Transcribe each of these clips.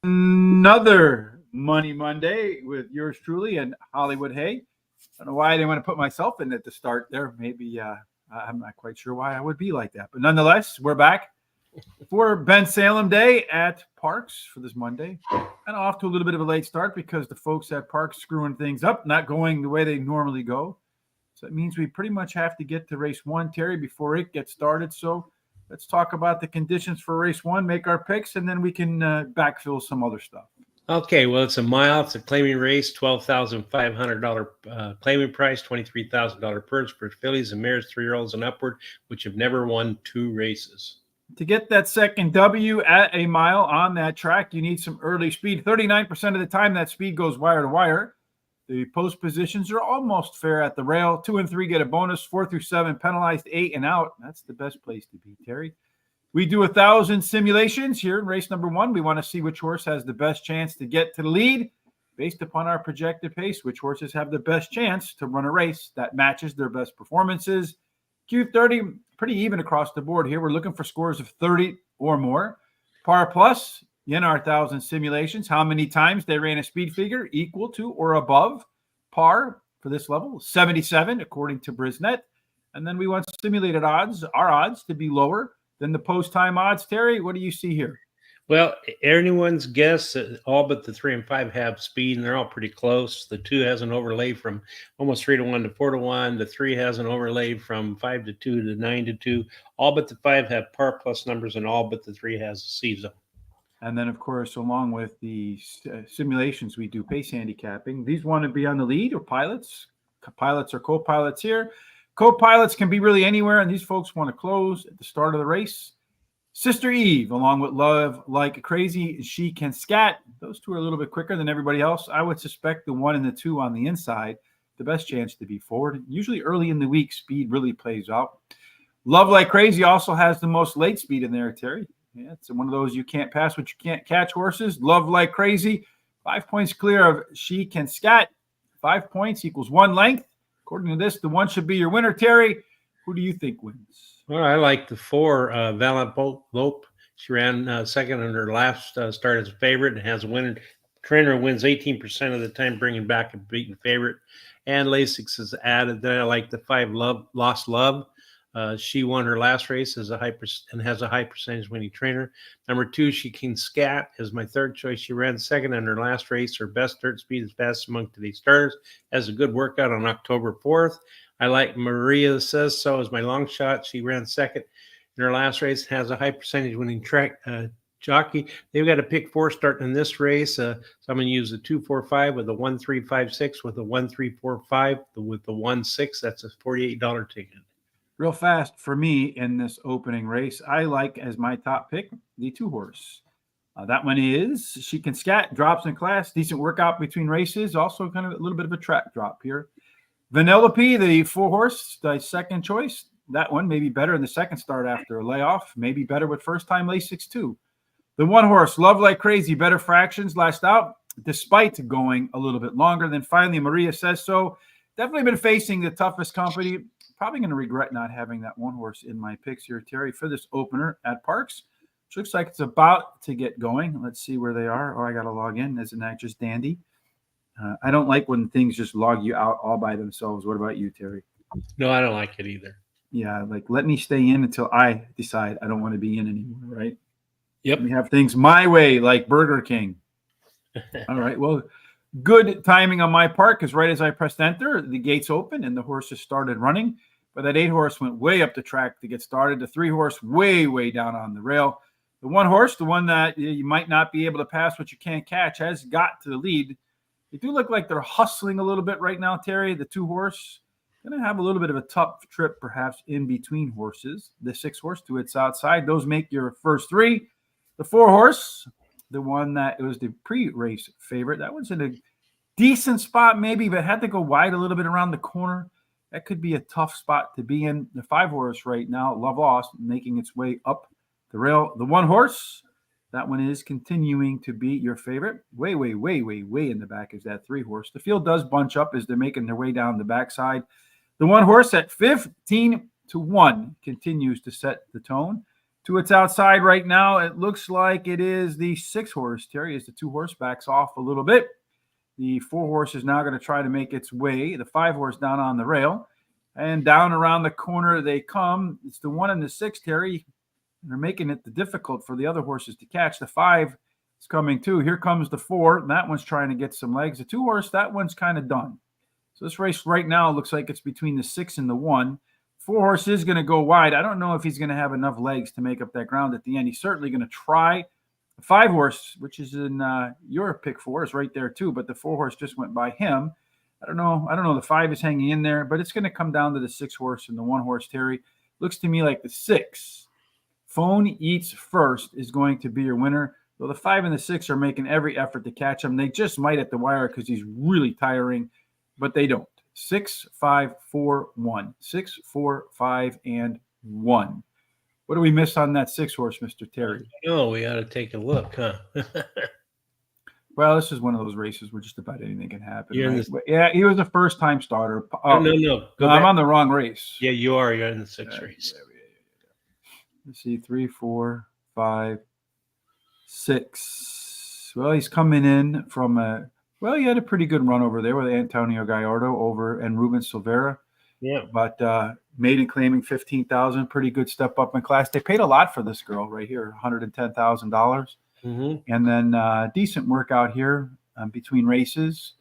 Another Money Monday with yours truly and Hollywood Hay. I don't know why I didn't want to put myself in at the start there. Maybe I'm not quite sure why I would be like that. But nonetheless, we're back for Ben Salem Day at Parx for this Monday. And off to a little bit of a late start because the folks at Parx screwing things up, not going the way they normally go. So it means we pretty much have to get to race one, Terry, before it gets started. So let's talk about the conditions for race one, make our picks, and then we can backfill some other stuff. Okay, well, it's a mile. It's a claiming race, $12,500 claiming price, $23,000 purse for fillies and mares, 3-year-olds and upward, which have never won 2 races. To get that second W at a mile on that track, you need some early speed. 39% of the time, that speed goes wire to wire. The post positions are almost fair at the rail. 2 and 3 get a bonus. 4 through 7 penalized, 8 and out. That's the best place to be, Terry. We do 1,000 simulations here in race number 1. We want to see which horse has the best chance to get to the lead. Based upon our projected pace, which horses have the best chance to run a race that matches their best performances. Q30, pretty even across the board here. We're looking for scores of 30 or more. Par plus, in our 1,000 simulations, how many times they ran a speed figure equal to or above par for this level, 77 according to Brisnet. And then we want simulated odds, our odds, to be lower than the post-time odds. Terry, what do you see here? Well, anyone's guess, all but the 3 and 5 have speed, and they're all pretty close. The 2 has an overlay from almost 3 to 1 to 4 to 1. The 3 has an overlay from 5 to 2 to 9 to 2. All but the 5 have par plus numbers, and all but the 3 has a C zone. And then, of course, along with the simulations, we do pace handicapping. These want to be on the lead or pilots. Pilots or co-pilots here. Co-pilots can be really anywhere, and these folks want to close at the start of the race. Sister Eve, along with Love Like Crazy, She Can Scat. Those 2 are a little bit quicker than everybody else. I would suspect the 1 and the 2 on the inside, the best chance to be forward. Usually early in the week, speed really plays out. Love Like Crazy also has the most late speed in there, Terry. Yeah, it's one of those you can't pass what you can't catch horses. Love Like Crazy, 5 points clear of She Can Scat. 5 points equals 1 length. According to this, the 1 should be your winner, Terry. Who do you think wins? Well, I like the 4, Valiant Lope. She ran second in her last start as a favorite and has a winner. Trainer wins 18% of the time, bringing back a beaten favorite. And Lasix has added that I like the 5, Lost Love. She won her last race as and has a high percentage winning trainer. Number 2, She Can Scat is my third choice. She ran second in her last race. Her best dirt speed is fastest among today's starters. Has a good workout on October 4th. I like Maria Says So as my long shot. She ran second in her last race. Has a high percentage winning track jockey. They've got a pick 4 starting in this race. So I'm going to use the 2-4-5 with a 1-3-5-6 with a 1-3-4-5 with the 1-6. That's a $48 ticket. Real fast for me in this opening race, I like as my top pick the 2 horse. That one is She Can Scat, drops in class, decent workout between races, also kind of a little bit of a track drop here. Vanellope, the 4 horse, the second choice. That one may be better in the second start after a layoff, maybe better with first-time Lasix too. The 1 horse, Love Like Crazy, better fractions last out, despite going a little bit longer. Then finally, Maria Says So. Definitely been facing the toughest company. Probably going to regret not having that 1 horse in my picks here, Terry, for this opener at Parx, which looks like it's about to get going. Let's see where they are. Oh, I got to log in. Isn't that just dandy? I don't like when things just log you out all by themselves. What about you, Terry? No, I don't like it either. Yeah, like let me stay in until I decide I don't want to be in anymore, right? Yep. We have things my way, like Burger King. All right, well, good timing on my part because right as I pressed enter, the gates opened and the horses started running. But that 8 horse went way up the track to get started. The 3 horse way, way down on the rail. The 1 horse, the one that you might not be able to pass what you can't catch, has got to the lead. They do look like they're hustling a little bit right now, Terry. The 2 horse going to have a little bit of a tough trip perhaps in between horses. The 6 horse to its outside. Those make your first 3. The 4 horse, the one that it was the pre-race favorite. That one's in a decent spot maybe, but had to go wide a little bit around the corner. That could be a tough spot to be in. The 5 horse right now, Love Lost, making its way up the rail. The 1 horse, that one is continuing to be your favorite. Way in the back is that 3 horse. The field does bunch up as they're making their way down the backside. The 1 horse at 15 to 1 continues to set the tone. To its outside right now, it looks like it is the 6 horse, Terry, as the 2 horse backs off a little bit. The 4 horse is now going to try to make its way. The 5 horse down on the rail. And down around the corner they come. It's the 1 and the 6, Terry. They're making it difficult for the other horses to catch. The 5 is coming too. Here comes the 4. And that one's trying to get some legs. The 2 horse, that one's kind of done. So this race right now looks like it's between the 6 and the 1. 4 horse is going to go wide. I don't know if he's going to have enough legs to make up that ground at the end. He's certainly going to try. The 5 horse, which is in your pick 4, is right there too, but the 4 horse just went by him. I don't know. The 5 is hanging in there, but it's going to come down to the 6 horse and the 1 horse, Terry. Looks to me like the 6, Phone Eats First, is going to be your winner. Though the 5 and the 6 are making every effort to catch him. They just might at the wire because he's really tiring, but they don't. 6, 5, 4, 1. 6, 4, 5, and 1. What do we miss on that 6 horse, Mr. Terry? Oh, we ought to take a look, huh? Well, this is one of those races where just about anything can happen. You're in Right? Yeah, he was a first-time starter. No. Go I'm back. on the wrong race. Yeah, you are. You're in the 6th race. Let's see, 3, 4, 5, 6. Well, he's coming in from a. Well, he had a pretty good run over there with Antonio Gallardo over and Ruben Silveira. Yeah. But maiden claiming $15,000, pretty good step up in class. They paid a lot for this girl right here, $110,000. Mm-hmm. And then decent workout here between races.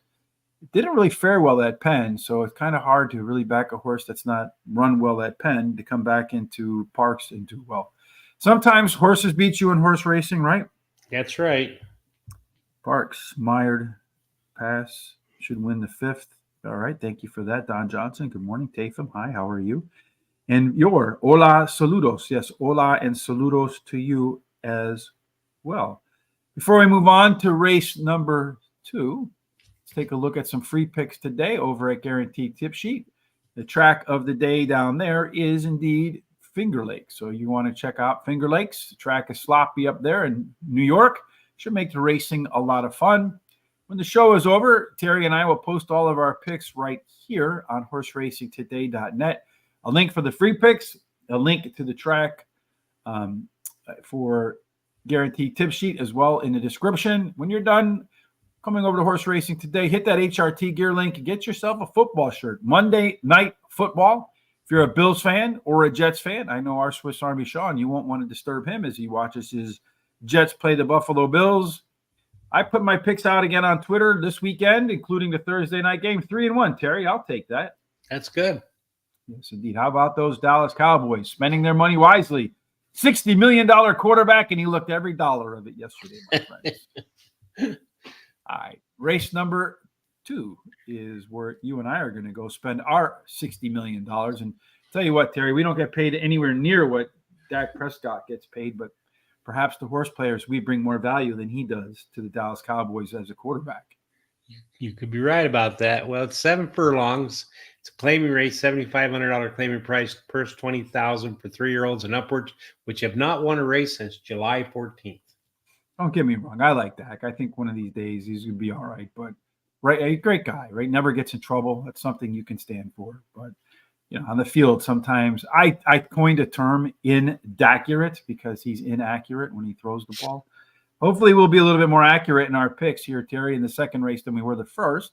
It didn't really fare well at Penn, so it's kind of hard to really back a horse that's not run well at Penn to come back into Parx and do well. Sometimes horses beat you in horse racing, right? That's right. Parx, mired, pass, should win the 5th. All right, thank you for that, Don Johnson. Good morning, Tafim. Hi, how are you? And your hola, saludos. Yes, hola and saludos to you as well. Before we move on to race number 2, let's take a look at some free picks today over at Guaranteed Tip Sheet. The track of the day down there is indeed Finger Lakes. So you want to check out Finger Lakes. The track is sloppy up there in New York. Should make the racing a lot of fun. When the show is over, Terry and I will post all of our picks right here on horseracingtoday.net. A link for the free picks, a link to the track for Guaranteed Tip Sheet as well in the description. When you're done coming over to Horse Racing Today, hit that HRT gear link and get yourself a football shirt. Monday Night Football. If you're a Bills fan or a Jets fan, I know our Swiss Army Sean, you won't want to disturb him as he watches his Jets play the Buffalo Bills. I put my picks out again on Twitter this weekend, including the Thursday night game. 3-1, Terry. I'll take that. That's good. Yes, indeed. How about those Dallas Cowboys spending their money wisely? $60 million quarterback, and he looked every dollar of it yesterday, my friends. All right. Race number 2 is where you and I are going to go spend our $60 million. And tell you what, Terry, we don't get paid anywhere near what Dak Prescott gets paid, but perhaps the horse players, we bring more value than he does to the Dallas Cowboys as a quarterback. You could be right about that. Well, it's 7 furlongs. It's a claiming race, $7,500 claiming price, purse $20,000 for 3-year-olds and upwards, which have not won a race since July 14th. Don't get me wrong. I like Dak. I think one of these days he's going to be all right. But right, a great guy, right? Never gets in trouble. That's something you can stand for. But on the field, sometimes I coined a term inaccurate because he's inaccurate when he throws the ball. Hopefully, we'll be a little bit more accurate in our picks here, Terry, in the second race than we were the first.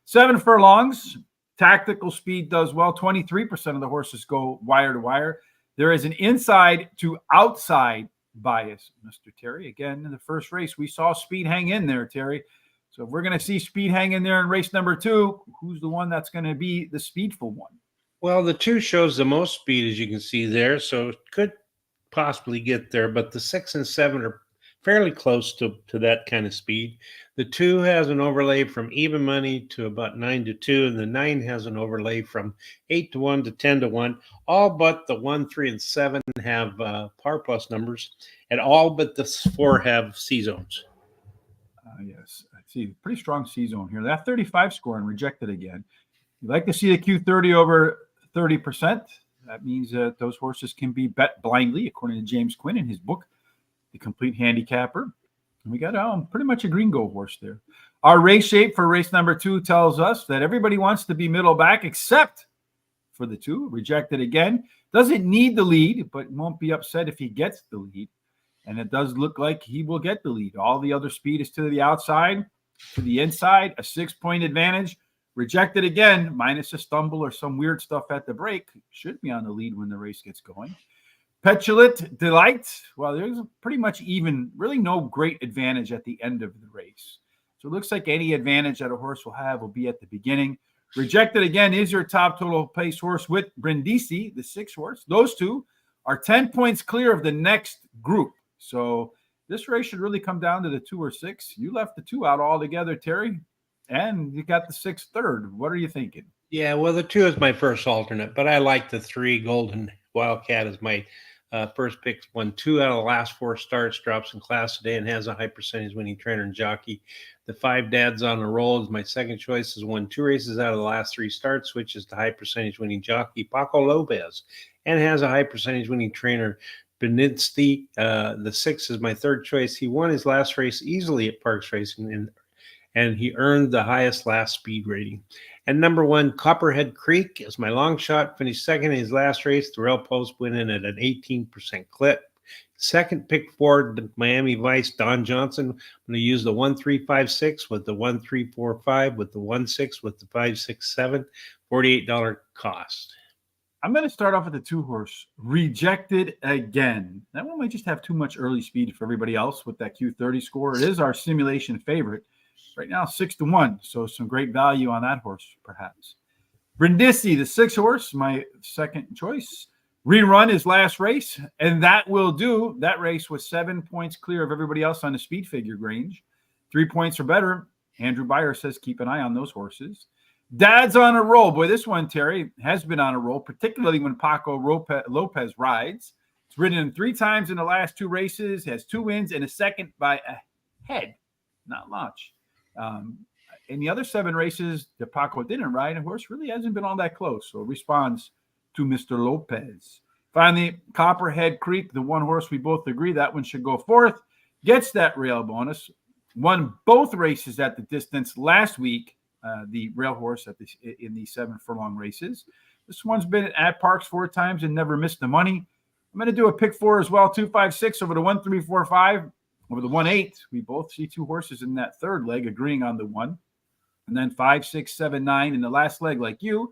7 furlongs. Tactical speed does well. 23% of the horses go wire to wire. There is an inside to outside bias, Mr. Terry. Again, in the first race, we saw speed hang in there, Terry. So if we're going to see speed hang in there in race number 2, who's the one that's going to be the speedful one? Well, the 2 shows the most speed, as you can see there, so it could possibly get there, but the 6 and 7 are fairly close to that kind of speed. The 2 has an overlay from even money to about 9-2, and the 9 has an overlay from 8-1 to 10-1. All but the 1, 3, and 7 have par plus numbers, and all but the 4 have C zones. Yes, I see. Pretty strong C zone here. That 35 score and rejected again. You'd like to see the Q30 over 30%. That means that those horses can be bet blindly, according to James Quinn in his book, The Complete Handicapper. And we got pretty much a green go horse there. Our race shape for race number 2 tells us that everybody wants to be middle back except for the 2. Rejected again. Doesn't need the lead, but won't be upset if he gets the lead. And it does look like he will get the lead. All the other speed is to the outside, to the inside, a 6-point advantage. Rejected again, minus a stumble or some weird stuff at the break. Should be on the lead when the race gets going. Petulant Delight. Well, there's pretty much even, really no great advantage at the end of the race. So it looks like any advantage that a horse will have will be at the beginning. Rejected again is your top total pace horse with Brindisi, the 6 horse. Those 2 are 10 points clear of the next group. So this race should really come down to the 2 or 6. You left the 2 out altogether, Terry, and you got the 6 third. What are you thinking? Yeah, well, the 2 is my first alternate, but I like the 3 Golden Wildcat as my first pick. Won 2 out of the last 4 starts, drops in class today, and has a high percentage winning trainer and jockey. The 5 Dad's on the Roll is my second choice. Has won 2 races out of the last 3 starts, which is the high percentage winning jockey Paco Lopez, and has a high percentage winning trainer Benitzi. The 6 is my third choice. He won his last race easily at Parx Racing, and he earned the highest last speed rating. And number 1, Copperhead Creek is my long shot. Finished second in his last race. The rail post went in at an 18% clip. Second pick for the Miami Vice, Don Johnson. I'm going to use the 1356 with the 1345 with the 16 with the 567. $48 cost. I'm going to start off with the 2 horse, Rejected Again. That one might just have too much early speed for everybody else with that Q30 score. It is our simulation favorite. Right now, 6-1. So some great value on that horse, perhaps. Brindisi, the 6 horse, my second choice. Rerun his last race, and that will do. That race was 7 points clear of everybody else on the speed figure range. 3 points or better. Andrew Beyer says keep an eye on those horses. Dad's on a roll. Boy, this one, Terry, has been on a roll, particularly when Paco Lopez rides. It's ridden him 3 times in the last 2 races, has 2 wins and a second by a head. Not much. In the other 7 races that Paco didn't ride, the horse really hasn't been all that close. So responds to Mr. Lopez. Finally, Copperhead Creek, the 1 horse we both agree that one should go 4th, gets that rail bonus. Won both races at the distance last week, the rail horse in the 7 furlong races. This one's been at Parx 4 times and never missed the money. I'm going to do a pick 4 as well, 256 over the 1345. Over the 1-8, we both see 2 horses in that third leg agreeing on the 1. And then 5, 6, 7, 9 in the last leg like you.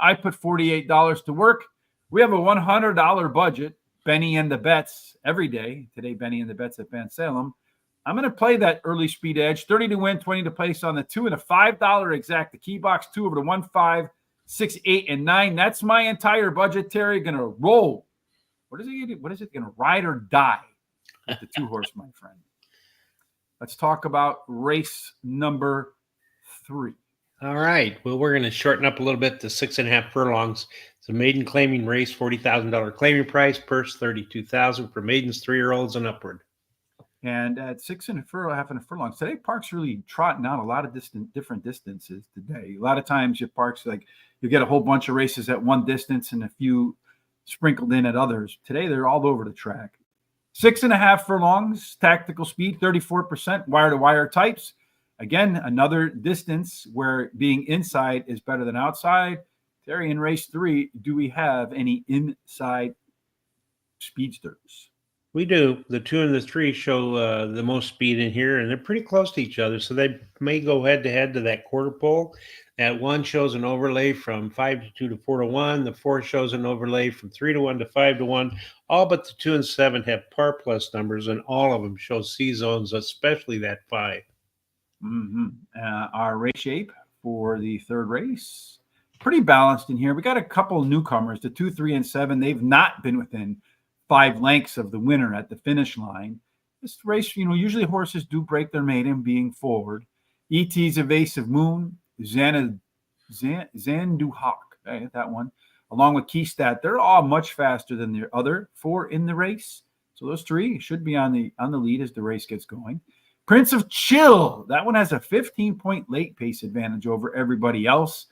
I put $48 to work. We have a $100 budget, Benny and the Bets, every day. Today, Benny and the Bets at Van Salem. I'm going to play that early speed edge, 30 to win, 20 to place on the 2, and a $5 exact. The key box 2 over the 1, 5, 6, 8, and 9. That's my entire budget, Terry. Going to roll. What is it going to ride or die? With the 2 horse, my friend. Let's talk about race number 3. All right. Well, we're going to shorten up a little bit to 6.5 furlongs. It's a maiden claiming race, $40,000 claiming price, purse $32,000 for maidens 3-year-olds and upward. And at 6.5 furlongs today, Parx really trotting out a lot of different distances today. A lot of times, at Parx, like you get a whole bunch of races at one distance and a few sprinkled in at others. Today, they're all over the track. 6.5 furlongs, tactical speed, 34%, wire-to-wire types. Again, another distance where being inside is better than outside. Terry, in race 3, do we have any inside speedsters? We do. The 2 and the 3 show the most speed in here, and they're pretty close to each other, so they may go head-to-head to that quarter pole. That 1 shows an overlay from 5-2 to 4-1. The 4 shows an overlay from 3-1 to 5-1. All but the 2 and 7 have par plus numbers, and all of them show C zones, especially that 5. Our race shape for the third race, pretty balanced in here. We got a couple newcomers, the 2, 3, and 7. They've not been within 5 lengths of the winner at the finish line. This race, usually horses do break their maiden being forward. E.T.'s Evasive Moon, Zanduhawk, that one, along with Keystat. They're all much faster than the other 4 in the race. So those 3 should be on the lead as the race gets going. Prince of Chill, that one has a 15-point late pace advantage over everybody else.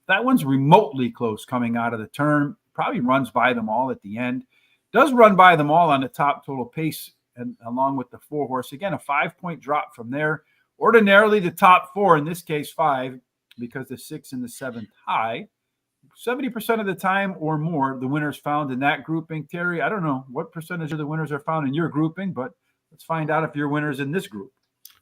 That one's remotely close coming out of the turn. Probably runs by them all at the end. Does run by them all on the top total pace, and along with the 4 horse. Again, a 5-point drop from there. Ordinarily, the top 4, in this case 5, because the 6 and the 7 tie. 70% of the time or more, the winners found in that grouping. Terry, I don't know what percentage of the winners are found in your grouping, but let's find out if your winner's in this group.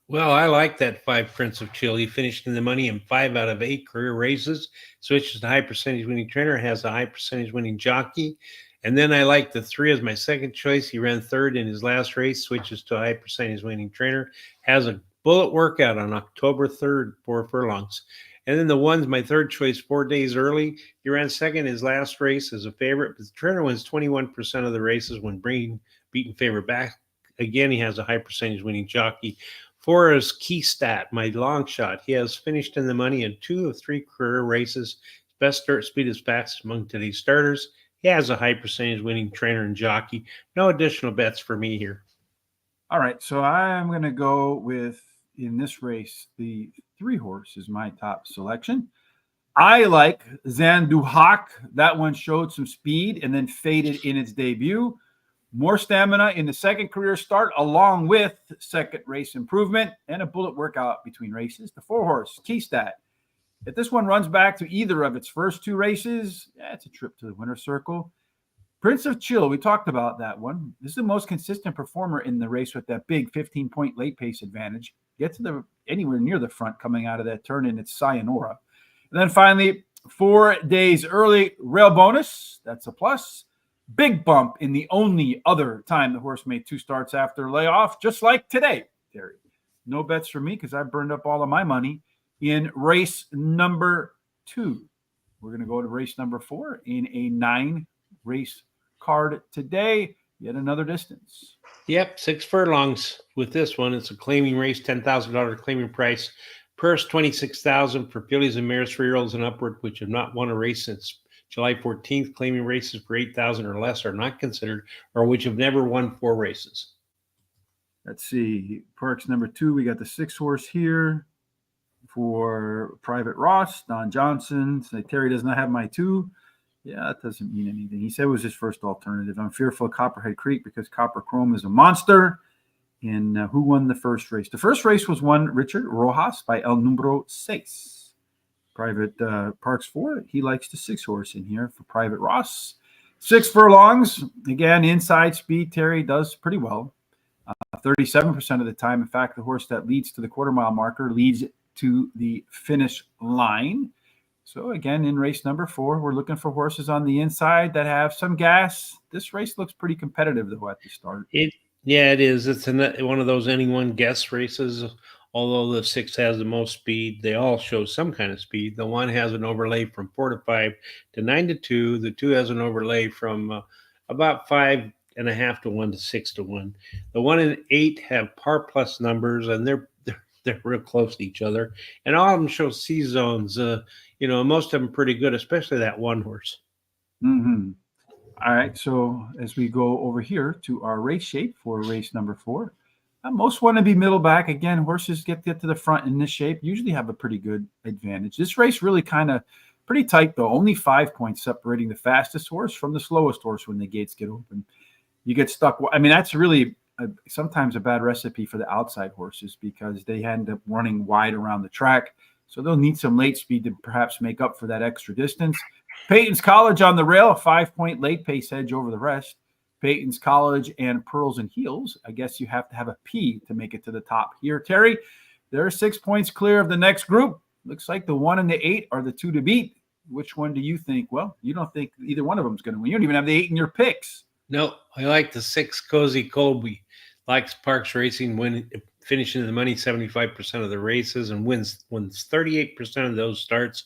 Well, I like that 5 Prince of Chile. He finished in the money in 5 out of 8 career races. Switches to high percentage winning trainer, has a high percentage winning jockey. And then I like the 3 as my second choice. He ran 3rd in his last race, switches to a high percentage winning trainer, has a bullet workout on October 3rd, 4 furlongs. And then the 1's my third choice, 4 days early. He ran 2nd in his last race as a favorite, but the trainer wins 21% of the races when bringing beaten favorite back. Again, he has a high percentage winning jockey. 4 is Key Stat, my long shot. He has finished in the money in 2 of 3 career races. Best start speed is fastest among today's starters. He has a high percentage winning trainer and jockey. No additional bets for me here. All right, so I'm going to go with, in this race, the 3 horse is my top selection. I like Zanduhak. That one showed some speed and then faded in its debut. More stamina in the second career start, along with second race improvement and a bullet workout between races. The 4 horse, Keystat. If this one runs back to either of its first 2 races, it's a trip to the winner's circle. Prince of Chill, we talked about that one. This is the most consistent performer in the race with that big 15-point late pace advantage. Get to the anywhere near the front coming out of that turn, and it's Sayonara. And then finally, 4 days early, Rail Bonus. That's a plus. Big bump in the only other time the horse made 2 starts after layoff, just like today, Terry. No bets for me because I burned up all of my money in race number 2. We're going to go to race number 4 in a 9-race card today. Yet another distance. Yep, 6 furlongs with this one. It's a claiming race, $10,000 claiming price. Purse $26,000 for fillies and mares, 3-year-olds and upward, which have not won a race since July 14th. Claiming races for $8,000 or less are not considered, or which have never won 4 races. Let's see. Parx number 2, we got the 6 horse here for Private Ross, Don Johnson. So Terry does not have my 2. Yeah, that doesn't mean anything. He said it was his first alternative. I'm fearful of Copperhead Creek because Copper Chrome is a monster. And who won the first race? The first race was won Richard Rojas by El Número 6. Private Parx 4, he likes the 6 horse in here for Private Ross. 6 furlongs. Again, inside speed, Terry does pretty well. 37% of the time. In fact, the horse that leads to the quarter-mile marker leads to the finish line. So again, in race number 4, we're looking for horses on the inside that have some gas. This race looks pretty competitive, though, at the start. Yeah, it is. It's one of those anyone guess races. Although the 6 has the most speed, they all show some kind of speed. The 1 has an overlay from 4 to 5 to 9 to 2. The 2 has an overlay from about 5.5 to 1 to 6 to 1. The 1 and 8 have par plus numbers, and they're real close to each other. And all of them show C zones. Most of them pretty good, especially that 1 horse. Mm-hmm. All right, so as we go over here to our race shape for race number 4, most want to be middle back. Again, horses get to the front in this shape, usually have a pretty good advantage. This race really kind of pretty tight, though. Only 5 points separating the fastest horse from the slowest horse when the gates get open. You get stuck. I mean, that's really sometimes a bad recipe for the outside horses because they end up running wide around the track. So they'll need some late speed to perhaps make up for that extra distance. Peyton's College on the rail, a 5-point late pace edge over the rest. Peyton's College and Pearls and Heels. I guess you have to have a P to make it to the top here. Terry, they're 6 points clear of the next group. Looks like the 1 and the 8 are the 2 to beat. Which one do you think? Well, you don't think either one of them is going to win. You don't even have the 8 in your picks. No, I like the 6 Cozy Colby. Likes Parx Racing, finishing the money 75% of the races and wins 38% of those starts.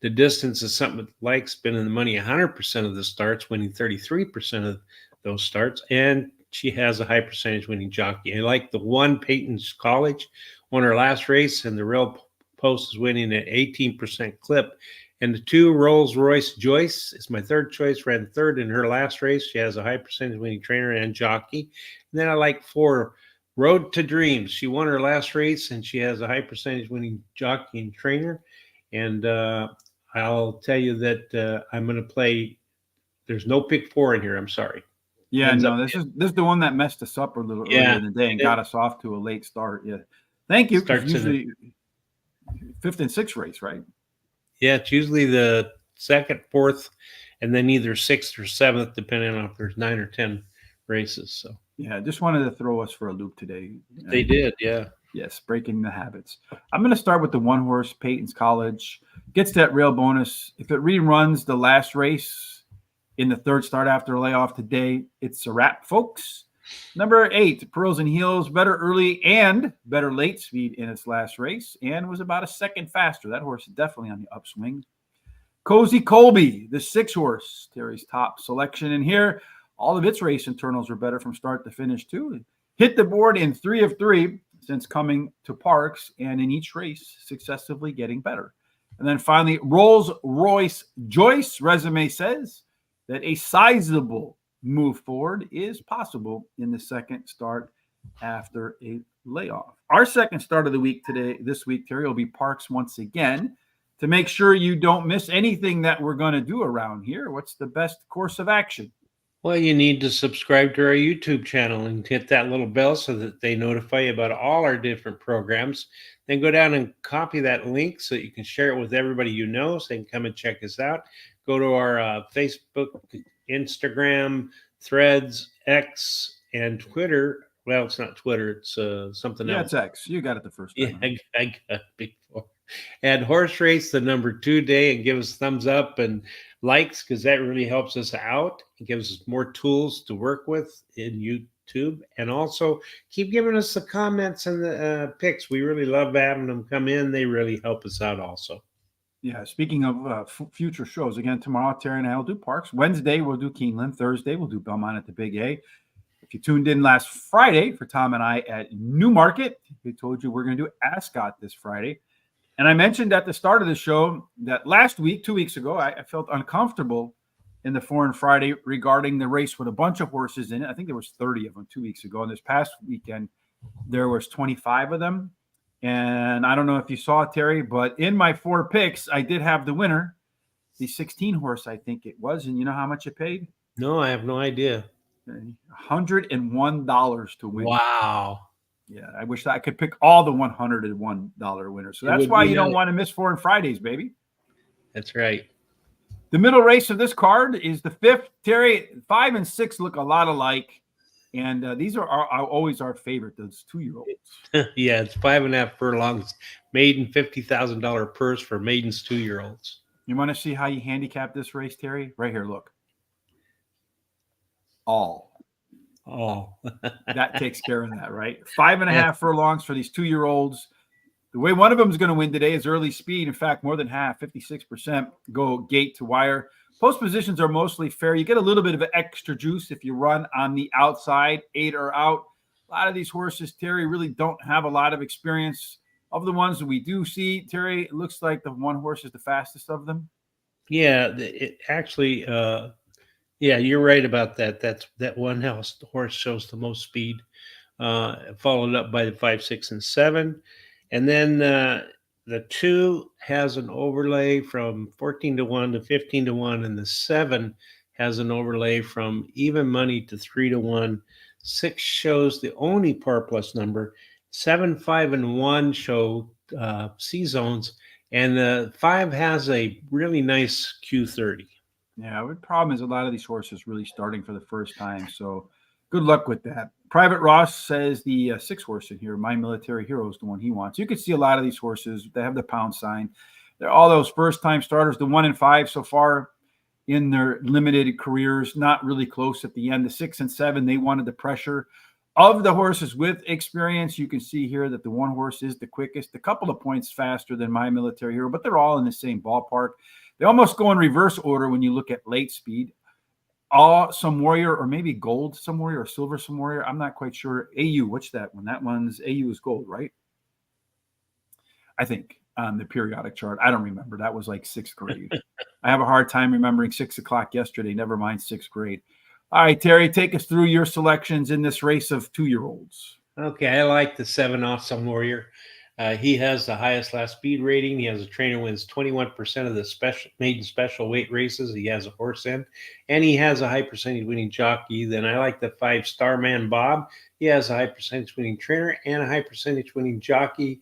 The distance is something that likes, been in the money 100% of the starts, winning 33% of those starts. And she has a high percentage winning jockey. I like the 1 Peyton's College, won her last race, and the Rail Post is winning at 18% clip. And the 2 Rolls Royce Joyce is my third choice, ran 3rd in her last race. She has a high percentage winning trainer and jockey. And then I like 4 Road to Dreams. She won her last race, and she has a high percentage winning jockey and trainer. And I'll tell you that I'm going to play. There's no pick 4 in here. I'm sorry. Yeah, no, this is the one that messed us up a little earlier in the day and got us off to a late start. Yeah, thank you. Starts usually 5th and 6th race, right? Yeah, it's usually the second, fourth, and then either sixth or seventh, depending on if there's 9 or 10 races. So Yeah, just wanted to throw us for a loop today. they did, yeah. Yes, breaking the habits. I'm going to start with the one horse, Peyton's College. Gets that rail bonus. If it reruns the last race in the third start after a layoff today, it's a wrap, folks. Number 8, Pearls and Heels, better early and better late speed in its last race, and was about a second faster. That horse is definitely on the upswing. Cozy Colby, the 6 horse, Terry's top selection in here. All of its race internals were better from start to finish, too. Hit the board in 3 of 3 since coming to Parx, and in each race, successively getting better. And then finally, Rolls Royce Joyce resume says that a sizable move forward is possible in the second start after a layoff. Our second start of the week this week, Terry, will be Parx once again. To make sure you don't miss anything that we're going to do around here, what's the best course of action? Well, you need to subscribe to our YouTube channel and hit that little bell so that they notify you about all our different programs. Then go down and copy that link so you can share it with everybody you know, so they can come and check us out. Go to our Facebook, Instagram, Threads, X, and Twitter. Well, it's not Twitter. It's something else. Yeah, it's X. You got it the first time. Yeah, I got it before. And Horse Race, the number 2 day, and give us thumbs up and likes, because that really helps us out. It gives us more tools to work with in YouTube. And also keep giving us the comments and the picks. We really love having them come in. They really help us out also. Yeah, speaking of future shows, again, tomorrow, Terry and I will do Parx. Wednesday, we'll do Keeneland. Thursday, we'll do Belmont at the Big A. If you tuned in last Friday for Tom and I at Newmarket, we told you we're going to do Ascot this Friday. And I mentioned at the start of the show that last week, 2 weeks ago, I felt uncomfortable in the Foreign Friday regarding the race with a bunch of horses in it. I think there was 30 of them 2 weeks ago. And this past weekend, there was 25 of them. And I don't know if you saw it, Terry, but in my 4 picks, I did have the winner, the 16 horse, I think it was. And you know how much it paid? No, I have no idea. $101 to win. Wow. Yeah, I wish I could pick all the $101 winners. So that's why you don't want to miss Foreign Fridays, baby. That's right. The middle race of this card is the 5th. Terry, 5 and 6 look a lot alike. And these are always our favorite, those 2-year-olds. Yeah, it's 5.5 furlongs, maiden $50,000 purse for maidens 2-year-olds. You want to see how you handicap this race, Terry? Right here, look. All. That takes care of that, right? 5.5 furlongs for these 2-year-olds. The way one of them is going to win today is early speed. In fact, more than half, 56%, go gate to wire. Post positions are mostly fair. You get a little bit of extra juice if you run on the outside, 8 or out. A lot of these horses, Terry, really don't have a lot of experience. Of the ones that we do see, Terry, it looks like the one horse is the fastest of them. Yeah, it actually, yeah, you're right about that. That one horse shows the most speed, followed up by the 5, 6, and 7. And then the 2 has an overlay from 14-1 to 15-1, and the 7 has an overlay from even money to 3-1. 6 shows the only par plus number. 7, 5, and 1 show C zones, and the 5 has a really nice Q30. Yeah, the problem is a lot of these horses really starting for the first time. So good luck with that. Private Ross says the 6 horse in here, My Military Hero, is the one he wants. You can see a lot of these horses. They have the pound sign. They're all those first-time starters. The 1 and 5 so far in their limited careers, not really close at the end. The 6 and 7, they wanted the pressure. Of the horses with experience, you can see here that the 1 horse is the quickest, a couple of points faster than My Military Hero, but they're all in the same ballpark. They almost go in reverse order when you look at late speed. Some Warrior, or maybe Gold Some Warrior, or Silver Some Warrior. I'm not quite sure. AU, what's that one? That one's AU is gold, right? I think on the periodic chart. I don't remember. That was like 6th grade. I have a hard time remembering 6 o'clock yesterday. Never mind 6th grade. All right, Terry, take us through your selections in this race of 2-year-olds. Okay, I like the 7 Awesome Warrior. He has the highest last speed rating. He has a trainer wins 21% of the maiden special weight races. He has a horse in, and he has a high percentage winning jockey. Then I like the 5 Starman Bob. He has a high percentage winning trainer and a high percentage winning jockey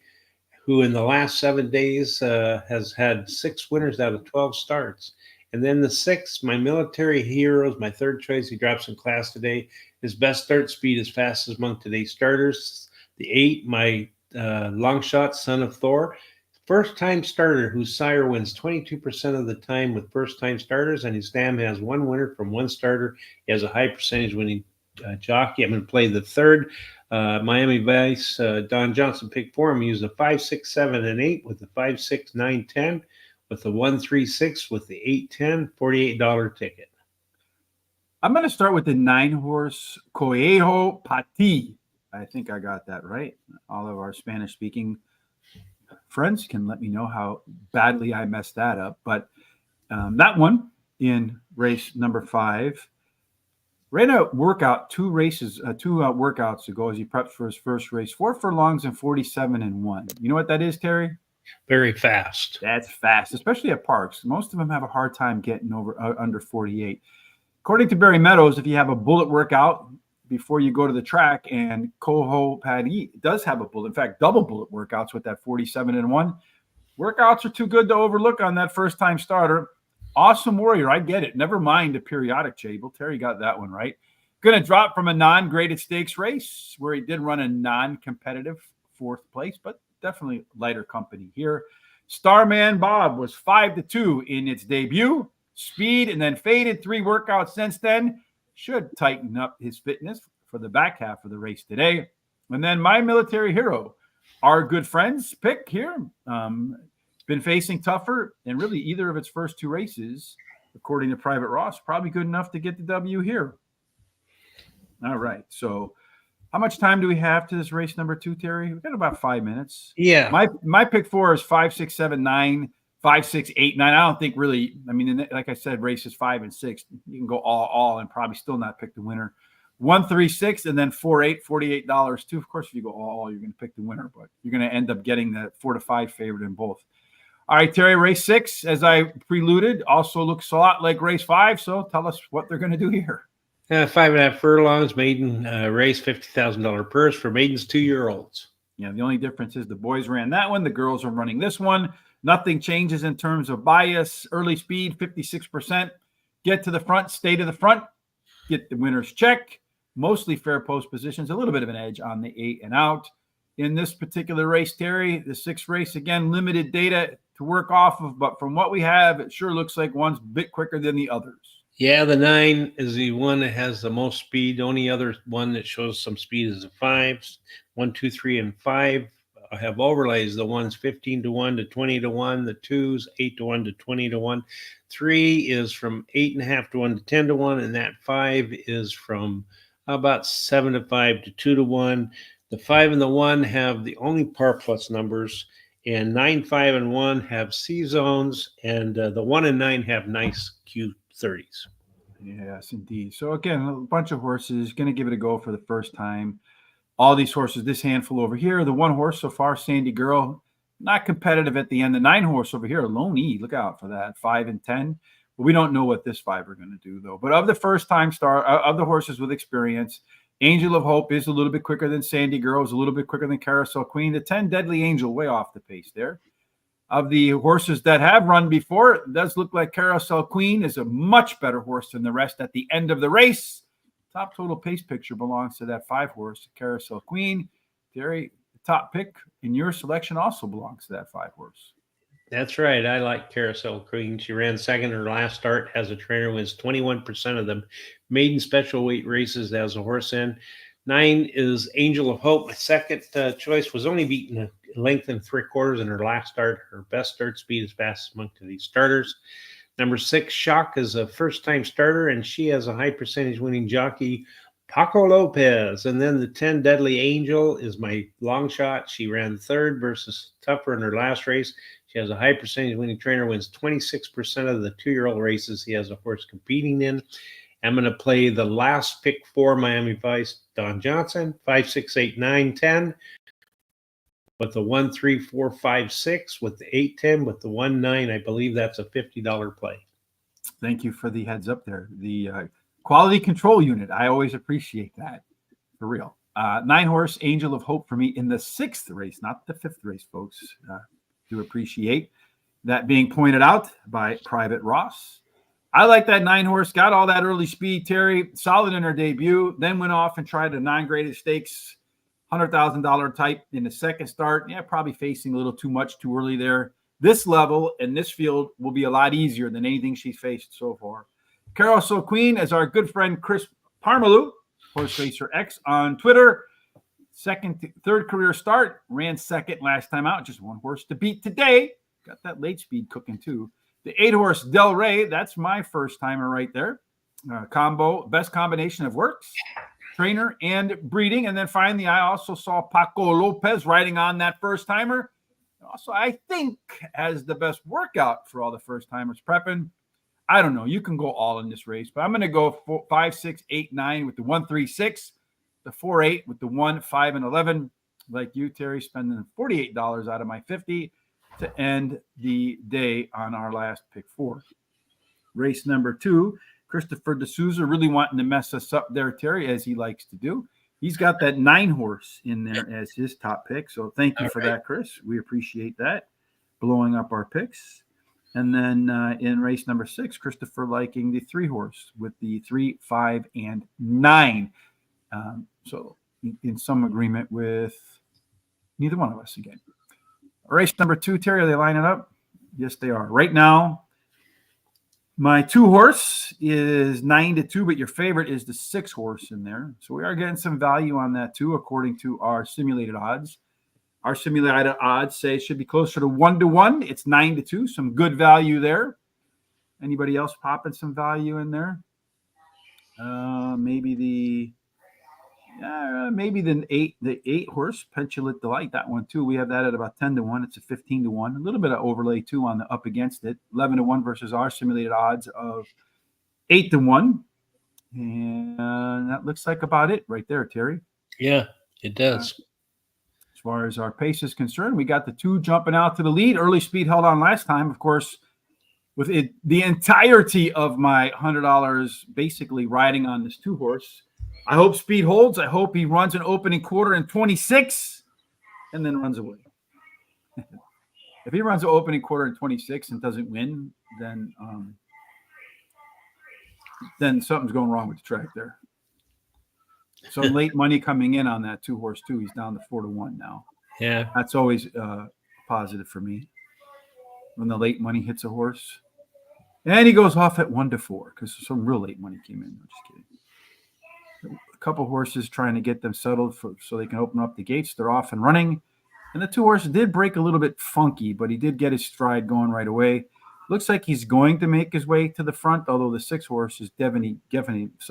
who in the last 7 days has had 6 winners out of 12 starts. And then the 6, my military heroes, my third choice, he drops in class today. His best start speed is fastest among today's starters. The 8, my long shot, son of Thor, first-time starter whose sire wins 22% of the time with first-time starters, and his dam has 1 winner from 1 starter. He has a high percentage winning jockey. I'm going to play the third. Miami Vice, Don Johnson picked 4. I'm using a 5, 6, 7, and 8 with the 5, 6, 9, 10, with the 1, 3, 6, with the 8, 10, $48 ticket. I'm going to start with the 9-horse Coelho Pati. I think I got that right. All of our Spanish-speaking friends can let me know how badly I messed that up. But that one in race number 5 ran a workout 2 workouts ago as he preps for his first race. 4 furlongs and 47-1. You know what that is, Terry? Very fast. That's fast, especially at Parx. Most of them have a hard time getting over under 48. According to Barry Meadows, if you have a bullet workout before you go to the track, and Coho Paddy does have a bullet, in fact, double bullet workouts with that 47-1. Workouts are too good to overlook on that first-time starter. Awesome Warrior, I get it. Never mind the periodic table. Terry got that one right. Going to drop from a non-graded stakes race where he did run a non-competitive 4th place, but definitely lighter company here. Starman Bob was 5-2 in its debut. Speed and then faded 3 workouts since then. Should tighten up his fitness for the back half of the race today. And then my military hero, our good friends pick here. Been facing tougher, and really either of its first 2 races, according to Private Ross, probably good enough to get the W here. All right. So how much time do we have to this race number 2, Terry? We've got about 5 minutes. Yeah. My pick 4 is 5, 6, 7, 9. 5, 6, 8, 9. I don't think really. I mean, like I said, races 5 and 6, you can go all and probably still not pick the winner. 1, 3, 6, and then 4, 8, $48 too. Of course, if you go all, you're going to pick the winner, but you're going to end up getting the 4 to 5 favorite in both. All right, Terry, race 6, as I preluded, also looks a lot like race 5. So tell us what they're going to do here. 5.5 furlongs, maiden race, $50,000 purse for maidens 2-year-olds. Yeah, the only difference is the boys ran that one. The girls are running this one. Nothing changes in terms of bias. Early speed, 56%. Get to the front, stay to the front. Get the winner's check. Mostly fair post positions. A little bit of an edge on the 8 and out. In this particular race, Terry, the 6th race, again, limited data to work off of. But from what we have, it sure looks like one's a bit quicker than the others. Yeah, the 9 is the one that has the most speed. The only other one that shows some speed is the 5s. 1, 2, 3, and 5. I have overlays. The 1's 15-1 to 20-1. The 2's 8-1 to 20-1. 3 is from 8.5-1 to 10-1, and that 5 is from about 7-5 to 2-1. The 5 and the 1 have the only par plus numbers, and 9, 5, and 1 have C zones, and the 1 and 9 have nice Q30s. Yes, indeed. So again, a bunch of horses. Going to give it a go for the first time. All these horses, this handful over here. The 1 horse so far, Sandy Girl, not competitive at the end. The 9 horse over here, Lone E, look out for that, 5 and 10. But we don't know what this 5 are going to do, though. But of the first-time star, of the horses with experience, Angel of Hope is a little bit quicker than Sandy Girl, is a little bit quicker than Carousel Queen. The 10, Deadly Angel, way off the pace there. Of the horses that have run before, it does look like Carousel Queen is a much better horse than the rest at the end of the race. Top total pace picture belongs to that 5 horse, Carousel Queen. Terry, the top pick in your selection also belongs to that 5 horse. That's right. I like Carousel Queen. She ran second in her last start, has a trainer, wins 21% of them. Maiden special weight races as a horse in. 9 is Angel of Hope. My second choice was only beaten a length and 3/4 in her last start. Her best start speed is fastest among these starters. Number 6, Shock, is a first-time starter, and she has a high percentage winning jockey, Paco Lopez. And then the 10, Deadly Angel, is my long shot. She ran 3rd versus Tougher in her last race. She has a high percentage winning trainer, wins 26% of the 2-year-old races he has a horse competing in. I'm going to play the last pick 4, Miami Vice, Don Johnson, 5, 6, 8, 9, 10. With the 1, 3, 4, 5, 6, with the 8, 10, with the 1, 9, I believe that's a $50 play. Thank you for the heads up there. The quality control unit. I always appreciate that. For real. 9-horse Angel of Hope for me in the 6th race, not the 5th race, folks. Do appreciate that being pointed out by Private Ross. I like that 9-horse, got all that early speed, Terry, solid in her debut, then went off and tried a non-graded stakes, $100,000 type in the second start. Yeah, probably facing a little too much too early there. This level and this field will be a lot easier than anything she's faced so far. Carousel Queen, as our good friend Chris Parmalu, Horse Racer X on Twitter. Third career start, ran second last time out, just 1 horse to beat today. Got that late speed cooking too. The 8-horse Del Rey, that's my first timer right there. Best combination of works, trainer, and breeding. And then finally, I also saw Paco Lopez riding on that first timer. Also, I think has the best workout for all the first timers prepping. I don't know. You can go all in this race, but I'm going to go 5, 6, 8, 9 with the 1, 3, 6, the 4, 8 with the 1, 5, and 11. Like you, Terry, spending $48 out of my 50 to end the day on our last pick 4. Race number 2, Christopher D'Souza really wanting to mess us up there, Terry, as he likes to do. He's got that 9-horse in there as his top pick. So thank you for that, Chris. We appreciate that. Blowing up our picks. And then in race number 6, Christopher liking the 3-horse with the 3, 5, and 9. So in some agreement with neither one of us again. Race number 2, Terry, are they lining up? Yes, they are. Right now, my 2-horse is 9-2, but your favorite is the 6-horse in there. So we are getting some value on that too, according to our simulated odds. Our simulated odds say it should be closer to 1-1. It's 9-2. Some good value there. Anybody else popping some value in there? Maybe the 8-horse Petulant Delight. That one too. We have that at about 10-1. It's a 15-1. A little bit of overlay too on the up against it. 11-1 versus our simulated odds of 8-1. And that looks like about it right there, Terry. Yeah, it does. As far as our pace is concerned, we got the 2 jumping out to the lead. Early speed held on last time, of course, with it, the entirety of my $100 basically riding on this 2-horse. I hope speed holds. I hope he runs an opening quarter in 26 and then runs away. If he runs an opening quarter in 26 and doesn't win, then something's going wrong with the track there. Some late money coming in on that 2-horse too. He's down to 4-1 now. Yeah, that's always positive for me when the late money hits a horse. And he goes off at 1-4 because some real late money came in. I'm just kidding. A couple horses trying to get them settled so they can open up the gates. They're off and running. And the 2-horse did break a little bit funky, but he did get his stride going right away. Looks like he's going to make his way to the front, although the 6-horse is definitely a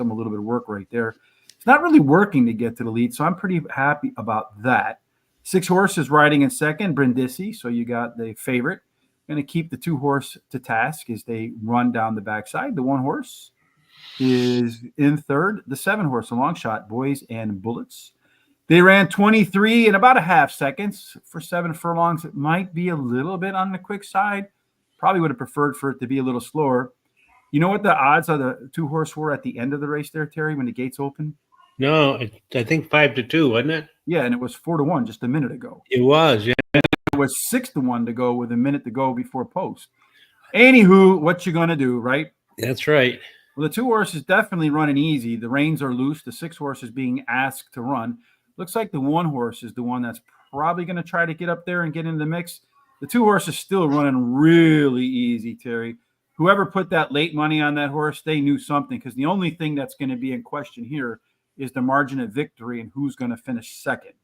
little bit of work right there. It's not really working to get to the lead, so I'm pretty happy about that. 6-horse is riding in second, Brindisi, so you got the favorite. Going to keep the 2-horse to task as they run down the backside. The 1-horse is in third. The 7-horse, a long shot, Boys and Bullets. They ran 23 in about a half seconds for 7 furlongs. It might be a little bit on the quick side. Probably would have preferred for it to be a little slower. You know what the odds of the 2-horse were at the end of the race there, Terry, when the gates opened? No, I think 5-2, wasn't it? Yeah, and it was 4-1 just a minute ago. It was, yeah. It was 6-1 to go with a minute to go before post. Anywho, what you gonna do, right? That's right. Well, the 2-horse is definitely running easy. The reins are loose. The 6-horse is being asked to run. Looks like the 1-horse is the one that's probably going to try to get up there and get into the mix. The 2-horse is still running really easy, Terry. Whoever put that late money on that horse, they knew something, because the only thing that's going to be in question here is the margin of victory and who's going to finish second.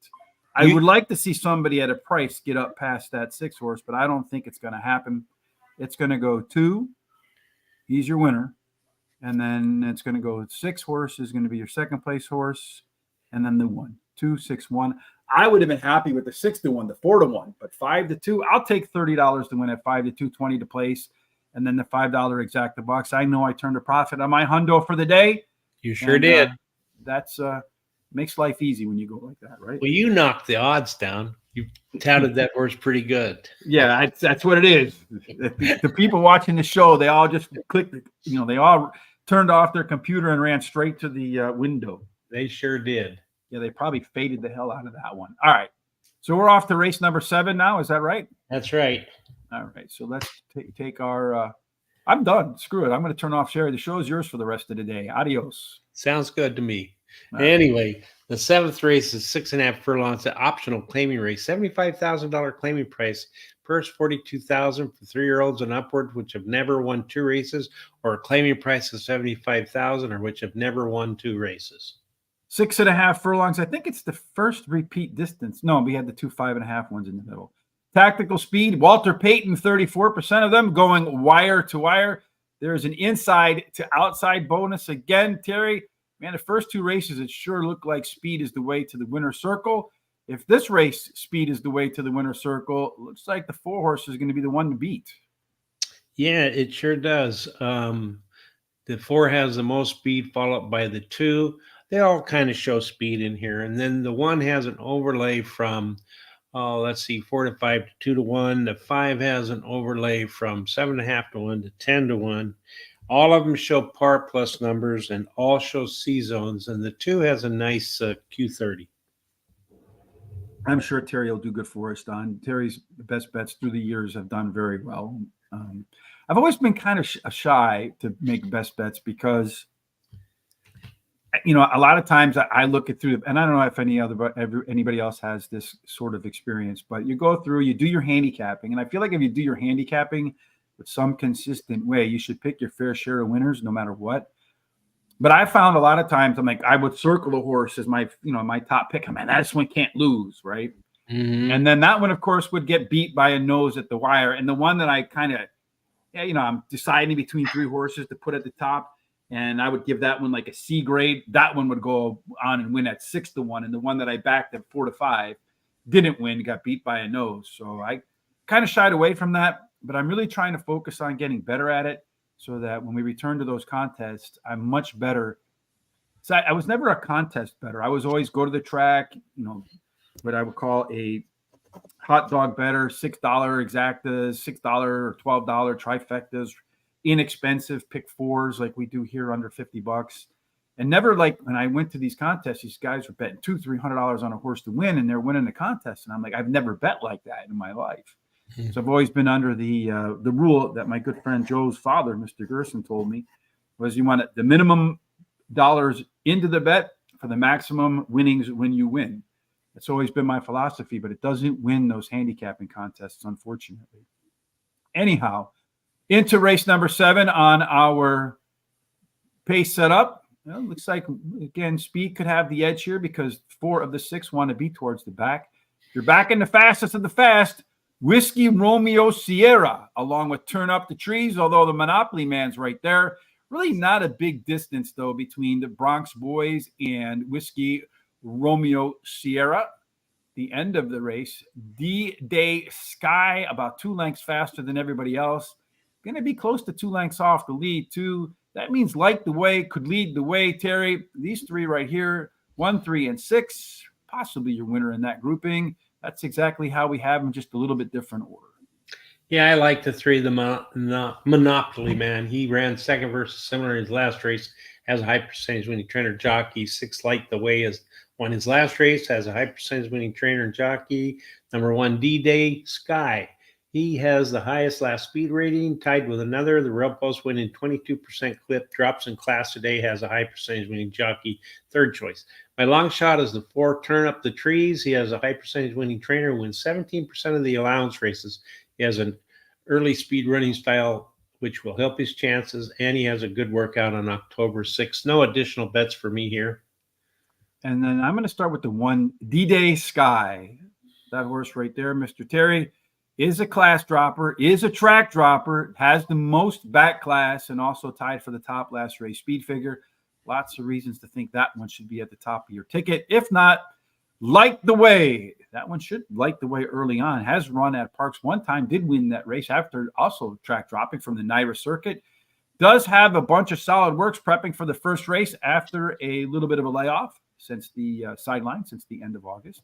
I would like to see somebody at a price get up past that 6-horse, but I don't think it's going to happen. It's going to go 2. He's your winner. And then it's going to go 6-horse is going to be your second place horse. And then the 1, 2, 6, 1. I would have been happy with the 6-1, the 4-1, but 5-2. I'll take $30 to win at 5-2, 20 to place. And then the $5 exact the box. I know I turned a profit on my hundo for the day. You sure did. That's makes life easy when you go like that, right? Well, you knocked the odds down. You touted that horse pretty good. Yeah, that's what it is. The people watching the show, they all just clicked, they all turned off their computer and ran straight to the window. They sure did. Yeah, they probably faded the hell out of that one. All right. So we're off to race number 7 now. Is that right? That's right. All right. So let's take our. I'm done. Screw it. I'm going to turn off Sherry. The show is yours for the rest of the day. Adios. Sounds good to me. All right. Anyway, the 7th race is 6.5 furlongs, an optional claiming race, $75,000 claiming price. Purse $42,000 for 3-year-olds and upward, which have never won 2 races, or a claiming price of $75,000, or which have never won 2 races. 6.5 furlongs. I think it's the first repeat distance. No, we had the 2 5.5 ones in the middle. Tactical speed. Walter Payton, 34% of them going wire to wire. There's an inside to outside bonus again, Terry. Man, the first 2 races, it sure looked like speed is the way to the winner's circle. If this race, speed is the way to the winner's circle, it looks like the 4 horse is going to be the one to beat. Yeah, it sure does. The 4 has the most speed, followed by the 2. They all kind of show speed in here. And then the 1 has an overlay from, let's see, 4 to 5 to 2 to 1. The 5 has an overlay from 7.5 to 1 to 10 to 1. All of them show par plus numbers and all show C zones. And the 2 has a nice Q30. I'm sure Terry will do good for us, Don. Terry's best bets through the years have done very well. I've always been kind of shy to make best bets because, you know, a lot of times I look it through, and I don't know if anybody else has this sort of experience, but you go through, you do your handicapping, and I feel like if you do your handicapping with some consistent way, you should pick your fair share of winners no matter what. But I found a lot of times I would circle a horse as my top pick. Man, this one can't lose, right? Mm-hmm. And then that one, of course, would get beat by a nose at the wire. And the one that I kind of, I'm deciding between 3 horses to put at the top, and I would give that one like a C grade. That one would go on and win at 6 to 1. And the one that I backed at 4 to 5 didn't win, got beat by a nose. So I kind of shied away from that, but I'm really trying to focus on getting better at it, so that when we return to those contests, I'm much better. So I was never a contest better. I was always go to the track, what I would call a hot dog better, $6 exactas, $6 or $12 trifectas, inexpensive pick 4s like we do here under $50. And never, like when I went to these contests, these guys were betting $200-300 on a horse to win, and they're winning the contest. And I'm like, I've never bet like that in my life. So I've always been under the rule that my good friend Joe's father, Mr. Gerson, told me was you want the minimum dollars into the bet for the maximum winnings when you win. It's always been my philosophy, but it doesn't win those handicapping contests, unfortunately. Anyhow, into race number 7 on our pace setup. Well, looks like, again, speed could have the edge here because 4 of the 6 want to be towards the back. If you're backing the fastest of the fast, Whiskey Romeo Sierra, along with Turn Up the Trees, although the Monopoly Man's right there. Really not a big distance, though, between the Bronx Boys and Whiskey Romeo Sierra. The end of the race, D-Day Sky, about 2 lengths faster than everybody else. Going to be close to 2 lengths off the lead, too. That means Like the Way could lead the way, Terry. These 3 right here, 1, 3, and 6, possibly your winner in that grouping. That's exactly how we have them, just a little bit different order. Yeah, I like the 3, the Monopoly Man. He ran second versus similar in his last race, has a high percentage winning trainer jockey. 6 Like the Way is won his last race, has a high percentage winning trainer and jockey. Number 1, D-Day Sky. He has the highest last speed rating, tied with another. The Rail Post winning 22% clip, drops in class today, has a high percentage winning jockey, 3rd choice. My long shot is the 4, Turn Up the Trees. He has a high percentage winning trainer, wins 17% of the allowance races. He has an early speed running style, which will help his chances, and he has a good workout on October 6th. No additional bets for me here. And then I'm going to start with the 1, D-Day Sky. That horse right there, Mr. Terry, is a class dropper, is a track dropper, has the most back class, and also tied for the top last race speed figure. Lots of reasons to think that one should be at the top of your ticket. If not, Like the Way. That one should like the way early on. Has run at Parx one time, did win that race after also track dropping from the Naira circuit. Does have a bunch of solid works prepping for the first race after a little bit of a layoff since the sideline, since the end of August.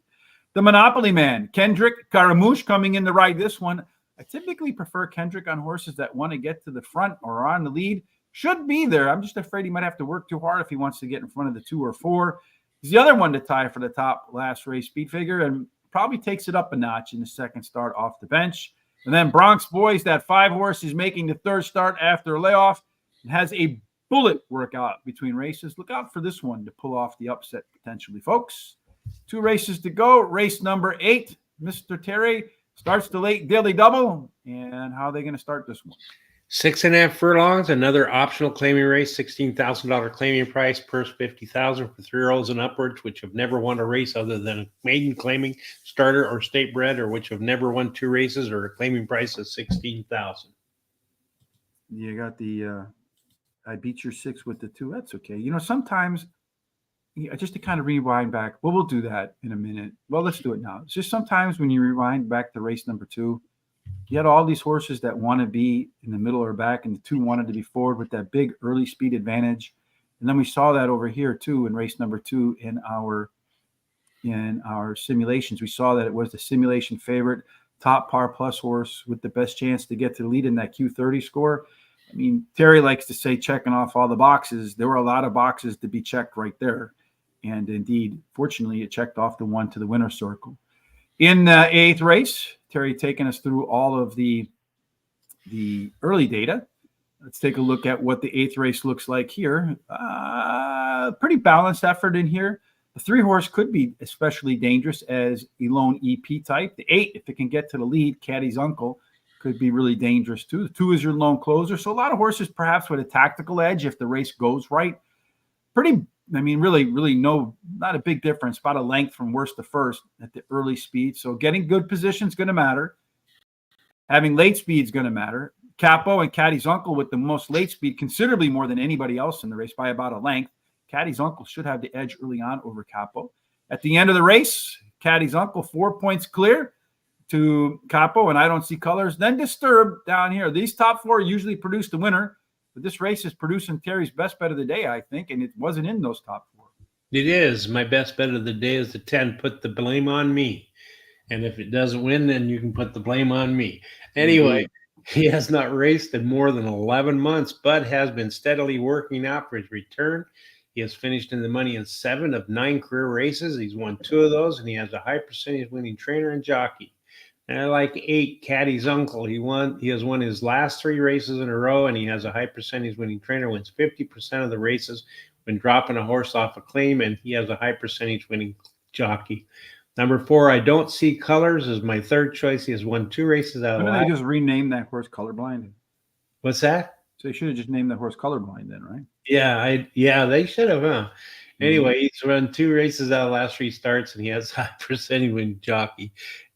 The Monopoly Man, Kendrick Caramouche, coming in to ride this one. I typically prefer Kendrick on horses that want to get to the front or on the lead. Should be there. I'm just afraid he might have to work too hard if he wants to get in front of the 2 or 4. He's the other one to tie for the top last race speed figure and probably takes it up a notch in the second start off the bench. And then Bronx Boys, that 5 horse, is making the third start after a layoff and has a bullet workout between races. Look out for this one to pull off the upset potentially, folks. 2 races to go. Race number 8, Mr. Terry, starts the late daily double. And how are they going to start this one? 6.5 furlongs, another optional claiming race, $16,000 claiming price, purse $50,000 for 3-year-olds and upwards, which have never won a race other than a maiden claiming starter or state bred, or which have never won 2 races, or a claiming price of $16,000. You got the I beat your 6 with the 2. That's okay. Sometimes just to kind of rewind back. Well, we'll do that in a minute. Well, let's do it now. It's just sometimes when you rewind back to race number 2. You had all these horses that want to be in the middle or back, and the 2 wanted to be forward with that big early speed advantage. And then we saw that over here too in race number 2 in our simulations. We saw that it was the simulation favorite, top par plus horse with the best chance to get to the lead in that Q30 score. I mean, Terry likes to say checking off all the boxes. There were a lot of boxes to be checked right there. And indeed, fortunately, it checked off the one to the winner's circle. In the 8th race, Terry taking us through all of the early data. Let's take a look at what the 8th race looks like here. Pretty balanced effort in here. The 3 horse could be especially dangerous as a lone EP type. The 8, if it can get to the lead, Caddy's Uncle, could be really dangerous too. The 2 is your lone closer. So a lot of horses perhaps with a tactical edge if the race goes right. Really not a big difference, about a length from worst to first at the early speed. So getting good position is going to matter. Having late speed is going to matter. Capo and Caddy's Uncle with the most late speed, considerably more than anybody else in the race by about a length. Caddy's Uncle should have the edge early on over Capo. At the end of the race, Caddy's Uncle 4 points clear to Capo, and I don't see colors. Then Disturbed down here. These top 4 usually produce the winner. But this race is producing Terry's best bet of the day, I think, and it wasn't in those top 4. It is. My best bet of the day is the 10. Put the blame on me. And if it doesn't win, then you can put the blame on me. Anyway, he has not raced in more than 11 months, but has been steadily working out for his return. He has finished in the money in 7 of 9 career races. He's won 2 of those, and he has a high percentage winning trainer and jockey. And I like 8, Caddy's Uncle. He has won his last 3 races in a row, and he has a high percentage winning trainer, wins 50% of the races when dropping a horse off a claim, and he has a high percentage winning jockey. Number 4, I Don't See Colors, is my 3rd choice. He has won 2 races out of Why don't they just rename that horse Colorblind? What's that? So they should have just named that horse Colorblind then, right? Yeah, they should have, huh? Anyway, he's run 2 races out of the last 3 starts, and he has a high percentage winning jockey.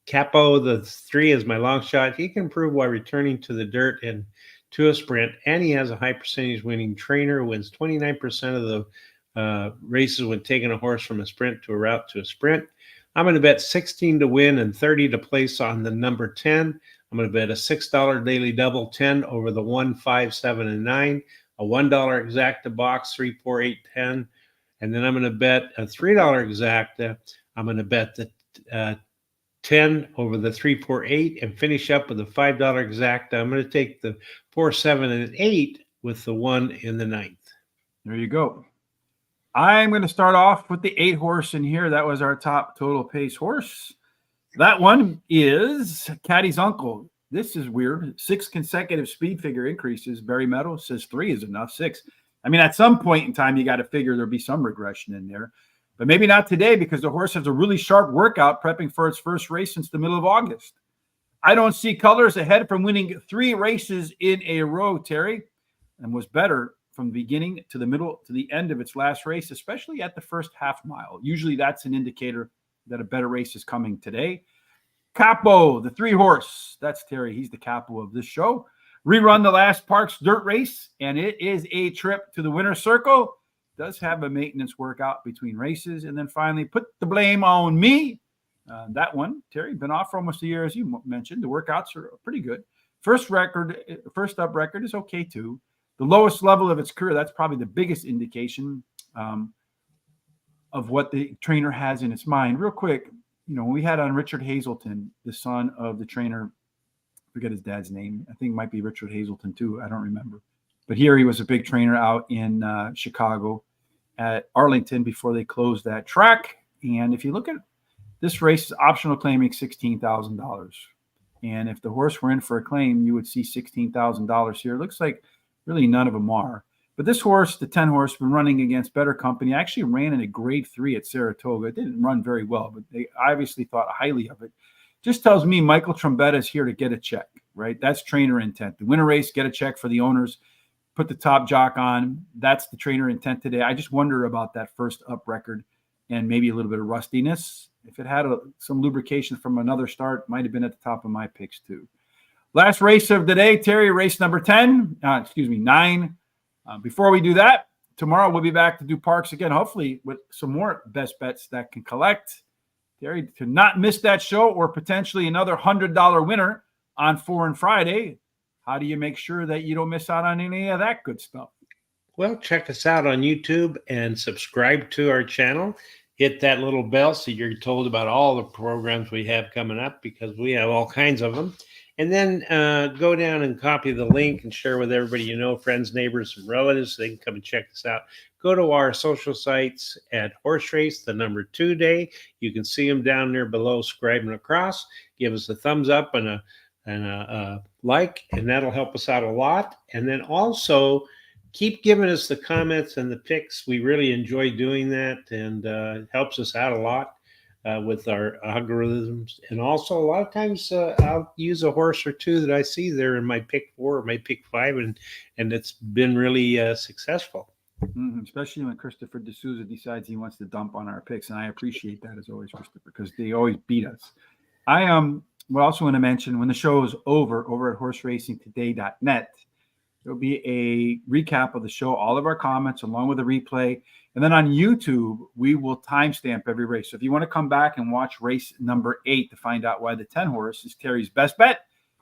Capo, the 3, is my long shot. He can improve while returning to the dirt and to a sprint, and he has a high percentage winning trainer, wins 29% of the races when taking a horse from a sprint to a route to a sprint. I'm going to bet 16 to win and 30 to place on the number 10. I'm going to bet a $6 daily double 10 over the 1, 5, 7, and 9, a $1 exacta box 3, 4, 8, 10, and then I'm going to bet a $3 exacta. I'm going to bet the 10 over the 3, 4, 8 and finish up with a $5 exacta. I'm going to take the 4, 7, and 8 with the 1 in the 9th. There you go. I'm going to start off with the 8 horse in here. That was our top total pace horse. That one is Caddy's Uncle. This is weird. 6 consecutive speed figure increases. Barry Meadows says 3 is enough. 6. I mean, at some point in time, you got to figure there'll be some regression in there. But maybe not today because the horse has a really sharp workout prepping for its first race since the middle of August. I Don't See Colors ahead from winning 3 races in a row, Terry, and was better from the beginning to the middle to the end of its last race, especially at the first half mile. Usually that's an indicator that a better race is coming today. Capo, the 3 horse. That's Terry. He's the capo of this show. Rerun the last Parx dirt race, and it is a trip to the winner's circle. Does have a maintenance workout between races. And then finally, Put the Blame on Me. That one, Terry, been off for almost a year, as you mentioned. The workouts are pretty good. First up record is okay, too. The lowest level of its career, that's probably the biggest indication of what the trainer has in its mind. Real quick, when we had on Richard Hazelton, the son of the trainer, I forget his dad's name. I think it might be Richard Hazelton, too. I don't remember. But here he was a big trainer out in Chicago. at Arlington before they closed that track. And if you look at this race, is optional claiming $16,000. And if the horse were in for a claim, you would see $16,000 here. It looks like really none of them are. But this horse, the 10 horse, been running against better company. Actually ran in a grade 3 at Saratoga. It didn't run very well, but they obviously thought highly of it. Just tells me Michael Trombetta is here to get a check, right? That's trainer intent. To win a race, get a check for the owners, put the top jock on. That's the trainer intent today. I just wonder about that first up record and maybe a little bit of rustiness. If it had some lubrication from another start, might have been at the top of my picks too. Last race of the day, Terry, race number 9. Before we do that, tomorrow we'll be back to do Parx again, hopefully with some more best bets that can collect. Terry, to not miss that show or potentially another $100 winner on Foreign Friday, how do you make sure that you don't miss out on any of that good stuff? Well, check us out on YouTube and subscribe to our channel. Hit that little bell so you're told about all the programs we have coming up, because we have all kinds of them. And then go down and copy the link and share with everybody you know, friends, neighbors, and relatives, so they can come and check us out. Go to our social sites at Horse Race, the number 2 day. You can see them down there below, scribing across. Give us a thumbs up and a like, and that'll help us out a lot. And then also keep giving us the comments and the picks. We really enjoy doing that, and it helps us out a lot with our algorithms. And also a lot of times I'll use a horse or two that I see there in my pick 4 or my pick 5, and it's been really successsul. Especially when Christopher D'Souza decides he wants to dump on our picks. And I appreciate that as always, Christopher, because they always beat us. I also want to mention, when the show is over at horseracingtoday.net, there'll be a recap of the show, all of our comments, along with a replay. And then on YouTube, we will timestamp every race. So if you want to come back and watch race number 8 to find out why the 10 horse is Terry's best bet,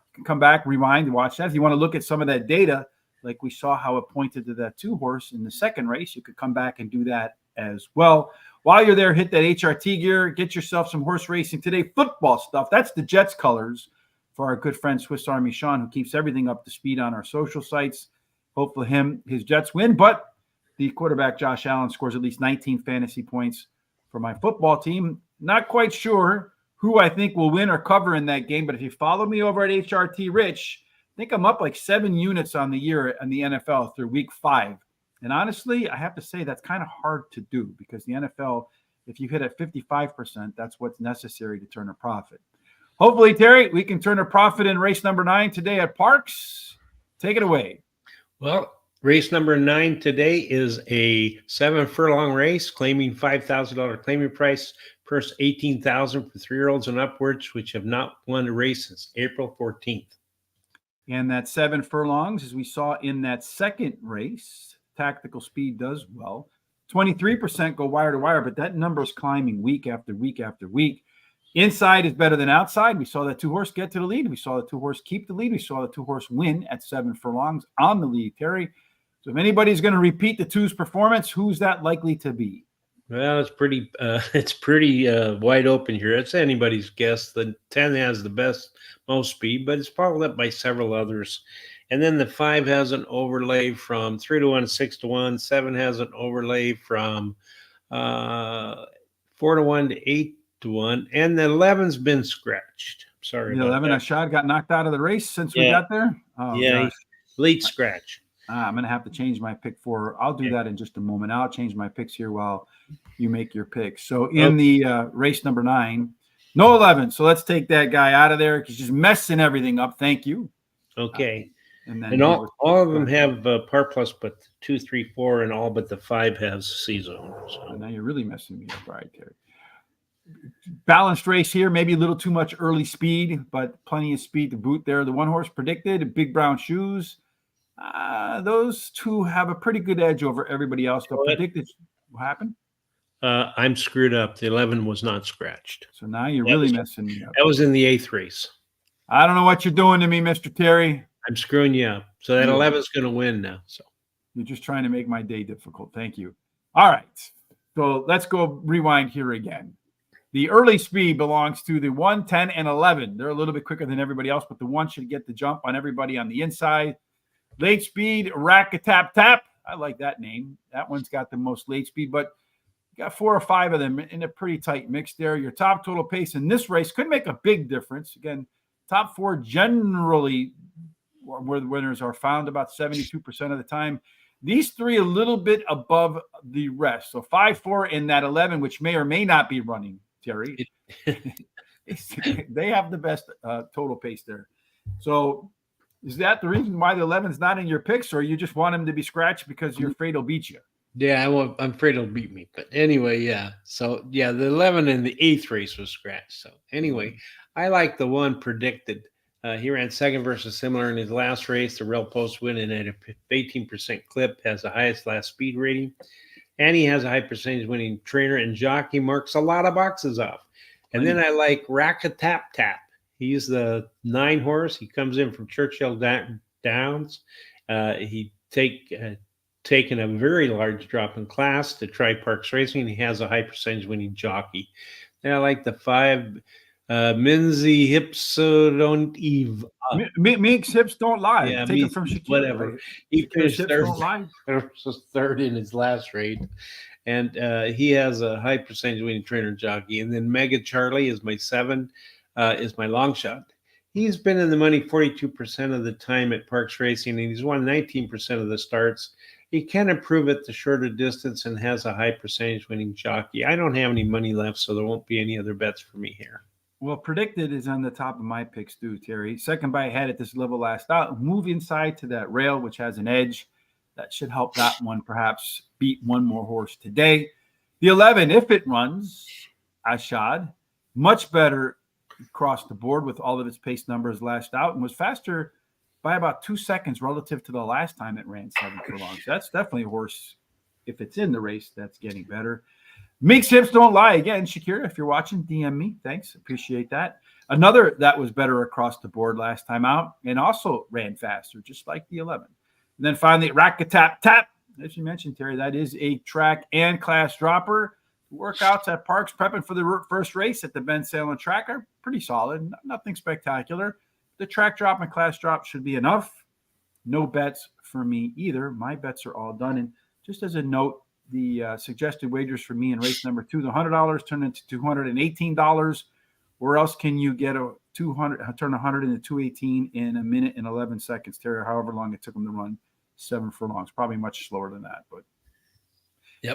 you can come back, rewind, and watch that. If you want to look at some of that data, like we saw how it pointed to that 2 horse in the second race, you could come back and do that as well. While you're there, hit that HRT gear, get yourself some Horse Racing Today football stuff. That's the Jets colors for our good friend Swiss Army Sean, who keeps everything up to speed on our social sites. Hopefully his Jets win, but the quarterback Josh Allen scores at least 19 fantasy points for my football team. Not quite sure who I think will win or cover in that game, but if you follow me over at HRT Rich, I think I'm up like 7 units on the year in the NFL through week 5. And honestly, I have to say that's kind of hard to do, because the NFL, if you hit at 55%, that's what's necessary to turn a profit. Hopefully, Terry, we can turn a profit in race number 9 today at Parx. Take it away. Well, race number 9 today is a 7 furlong race, claiming $5,000 claiming price, purse $18,000 for 3-year-olds and upwards, which have not won a race since April 14th. And that 7 furlongs, as we saw in that second race, Tactical Speed does well. 23% go wire to wire, but that number is climbing week after week after week. Inside is better than outside. We saw that 2 horse get to the lead. We saw the 2 horse keep the lead. We saw the 2 horse win at 7 furlongs on the lead, Terry. So if anybody's going to repeat the 2's performance, who's that likely to be? Well, it's pretty wide open here. It's anybody's guess. The 10 has the most speed, but it's followed up by several others. And then the 5 has an overlay from 3-1, 6-1. 7 has an overlay from 4-1 to 8-1. And the 11's been scratched. Sorry. The 11 Ashad got knocked out of the race since we got there? Oh, yeah, late scratch. I'm going to have to change my pick 4. I'll do that in just a moment. I'll change my picks here while you make your picks. So in the race number 9, no 11. So let's take that guy out of there. He's just messing everything up. Thank you. Okay. And all of them have par plus, but 2, 3, 4, and all but the 5 has C-zone. So now you're really messing me up, right, Terry? Balanced race here, maybe a little too much early speed, but plenty of speed to boot there. The 1 horse predicted, Big Brown Shoes. Those 2 have a pretty good edge over everybody else. The predicted, what happened? I'm screwed up. The 11 was not scratched. So now you're really messing me up. That was in the 8th race. I don't know what you're doing to me, Mr. Terry. I'm screwing you up. So that 11 is going to win now. So you're just trying to make my day difficult. Thank you. All right. So let's go rewind here again. The early speed belongs to the 1, 10, and 11. They're a little bit quicker than everybody else, but the 1 should get the jump on everybody on the inside. Late speed, rack-a-tap-tap. I like that name. That one's got the most late speed, but you got 4 or 5 of them in a pretty tight mix there. Your top total pace in this race could make a big difference. Again, top 4 generally where the winners are found about 72% of the time. These 3 a little bit above the rest. So 5, 4 in that 11, which may or may not be running, Terry. They have the best total pace there. So is that the reason why the 11's not in your picks, or you just want him to be scratched because you're afraid he'll beat you? Yeah, I'm afraid he'll beat me. But anyway, yeah. So, yeah, the 11 in the 8th race was scratched. So, anyway, I like the one predicted. He ran second versus similar in his last race. The rail post winning at a 18% clip, has the highest last speed rating. And he has a high percentage winning trainer and jockey, marks a lot of boxes off. And then I like Rack-a-Tap Tap. He's the 9 horse. He comes in from Churchill Downs. He taken a very large drop in class to try Parx Racing. He has a high percentage winning jockey. And I like the 5 Minzy Hips Don't Eve. Mink's hips don't lie. Yeah, Take it from Shakira. Whatever. Right? He finished third in his last race. And he has a high percentage winning trainer jockey. And then Mega Charlie is my 7, is my long shot. He's been in the money 42% of the time at Parx Racing, and he's won 19% of the starts. He can improve at the shorter distance and has a high percentage winning jockey. I don't have any money left, so there won't be any other bets for me here. Well, predicted is on the top of my picks too, Terry. Second by head at this level last out. Move inside to that rail, which has an edge. That should help that one perhaps beat one more horse today. The 11, if it runs, Ashad, much better across the board with all of its pace numbers last out, and was faster by about 2 seconds relative to the last time it ran 7 furlongs. So that's definitely a horse, if it's in the race, that's getting better. Mink's hips don't lie. Again, Shakira, if you're watching, DM me. Thanks. Appreciate that. Another that was better across the board last time out and also ran faster, just like the 11. And then finally, Rack-a-Tap Tap. As you mentioned, Terry, that is a track and class dropper. Workouts at Parx prepping for the first race at the Ben Salem track are pretty solid. Nothing spectacular. The track drop and class drop should be enough. No bets for me either. My bets are all done. And just as a note, the suggested wagers for me in race number 2, the $100 turned into $218. Where else can you get a turn 100 into 218 in a minute and 11 seconds, Terry, or however long it took them to run 7 furlongs? Probably much slower than that. But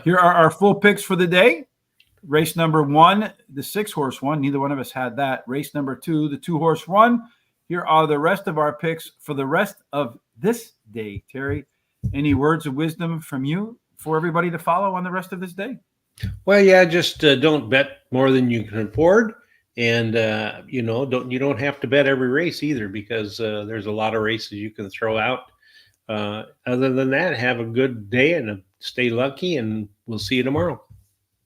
here are our full picks for the day. Race number 1, the 6-horse one. Neither one of us had that. Race number 2, the 2-horse one. Here are the rest of our picks for the rest of this day. Terry, any words of wisdom from you for everybody to follow on the rest of this day? Well, yeah, just don't bet more than you can afford. And, you don't have to bet every race either, because there's a lot of races you can throw out. Other than that, have a good day and stay lucky, and we'll see you tomorrow.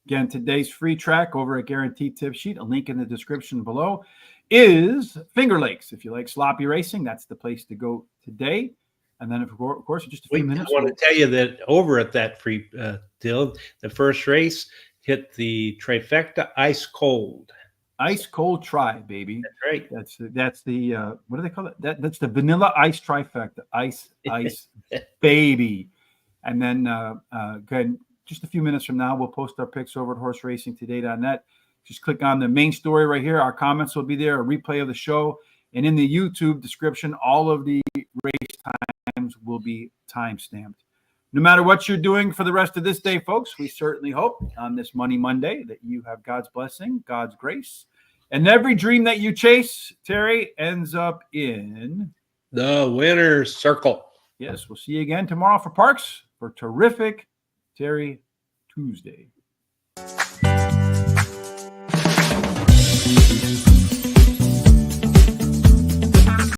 Again, today's free track over at Guaranteed Tip Sheet, a link in the description below, is Finger Lakes. If you like sloppy racing, that's the place to go today. And then, of course, in just a few minutes. I want to tell you that over at that free deal, the first race hit the trifecta ice cold. Ice cold try, baby. That's right. That's the what do they call it? That's the vanilla ice trifecta. Ice baby. And then again, just a few minutes from now, we'll post our picks over at horseracingtoday.net. Just click on the main story right here. Our comments will be there, a replay of the show. And in the YouTube description, all of the race times will be time-stamped. No matter what you're doing for the rest of this day, folks, we certainly hope on this Money Monday that you have God's blessing, God's grace, and every dream that you chase, Terry, ends up in the winner's circle. Yes, we'll see you again tomorrow for Parx for terrific Terry Tuesday.